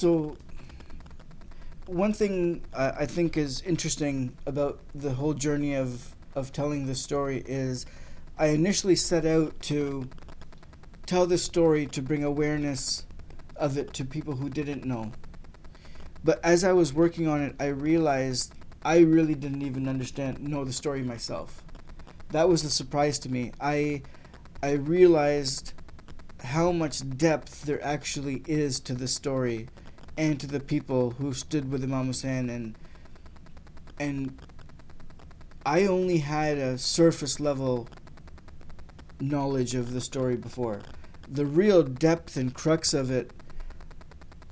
So one thing I think is interesting about the whole journey of telling this story is I initially set out to tell this story to bring awareness of it to people who didn't know. But as I was working on it, I realized I really didn't even know the story myself. That was the surprise to me. I realized how much depth there actually is to the story and to the people who stood with Imam Hussain, and I only had a surface level knowledge of the story before. The real depth and crux of it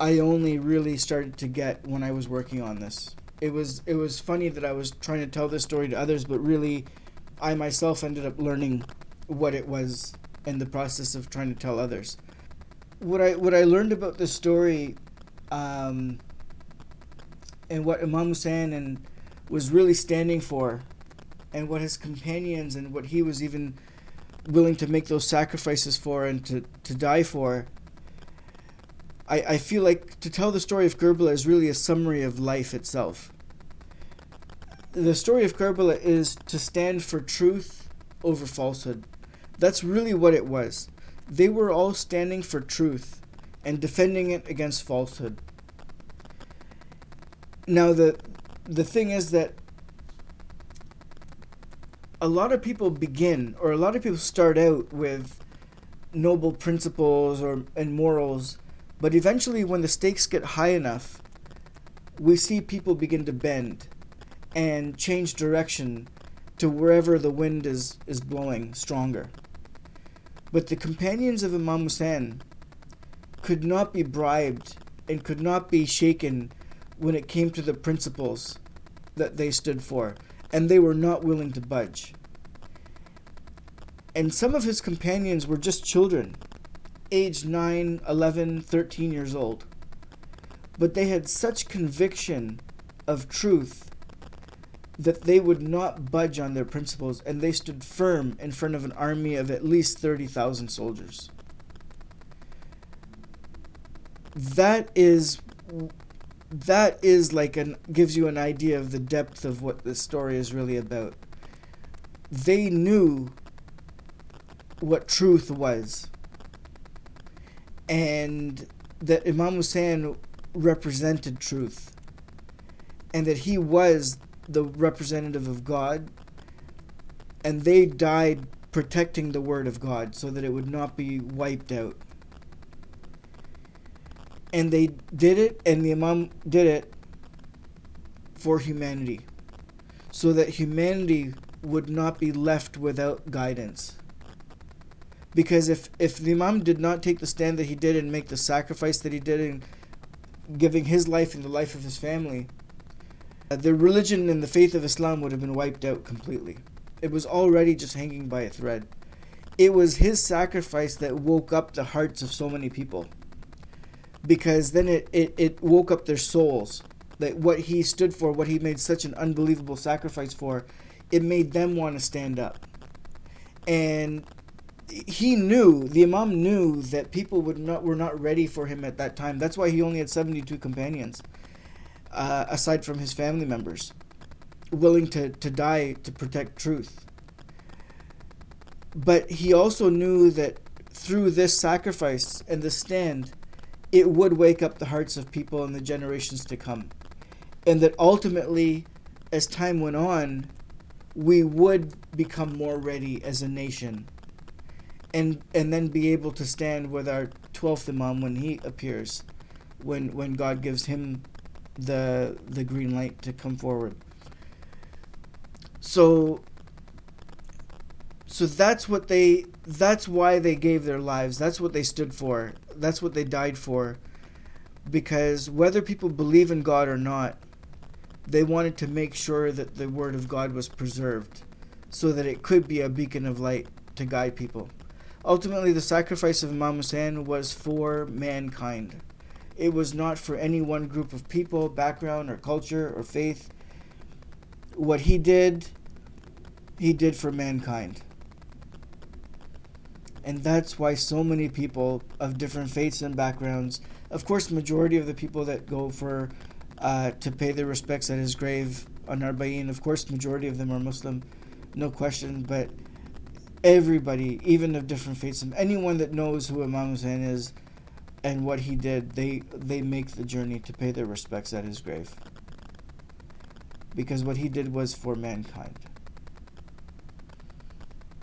I only really started to get when I was working on this. It was funny that I was trying to tell this story to others, but really I myself ended up learning what it was in the process of trying to tell others. What I learned about this story, and what Imam Hussain was really standing for, and what his companions and what he was even willing to make those sacrifices for and to die for. I feel like to tell the story of Karbala is really a summary of life itself. The story of Karbala is to stand for truth over falsehood. That's really what it was. They were all standing for truth and defending it against falsehood. Now the thing is that a lot of people start out with noble principles and morals, but eventually when the stakes get high enough, we see people begin to bend and change direction to wherever the wind is blowing stronger. But the companions of Imam Hussain could not be bribed and could not be shaken when it came to the principles that they stood for, and they were not willing to budge. And some of his companions were just children, aged 9, 11, 13 years old. But they had such conviction of truth that they would not budge on their principles, and they stood firm in front of an army of at least 30,000 soldiers. That is gives you an idea of the depth of what this story is really about. They knew what truth was, and that Imam Hussain represented truth, and that he was the representative of God, and they died protecting the word of God so that it would not be wiped out. And they did it, and the Imam did it for humanity, so that humanity would not be left without guidance. Because if the Imam did not take the stand that he did and make the sacrifice that he did in giving his life and the life of his family, the religion and the faith of Islam would have been wiped out completely. It was already just hanging by a thread. It was his sacrifice that woke up the hearts of so many people, because then it woke up their souls. That what he stood for, what he made such an unbelievable sacrifice for, it made them want to stand up. And the Imam knew that people were not ready for him at that time. That's why he only had 72 companions, aside from his family members, willing to die to protect truth. But he also knew that through this sacrifice and the stand, it would wake up the hearts of people in the generations to come. And that ultimately, as time went on, we would become more ready as a nation, and then be able to stand with our 12th Imam when he appears, when God gives him the green light to come forward. So that's why they gave their lives. That's what they stood for. That's what they died for. Because whether people believe in God or not, they wanted to make sure that the word of God was preserved, so that it could be a beacon of light to guide people. Ultimately, the sacrifice of Imam Hussain was for mankind. It was not for any one group of people, background, or culture, or faith. What he did for mankind. And that's why so many people of different faiths and backgrounds Of course, majority of the people that go for to pay their respects at his grave on Arba'in, of course, majority of them are Muslim, no question. But everybody, even of different faiths, anyone that knows who Imam Hussain is and what he did, they make the journey to pay their respects at his grave, because what he did was for mankind.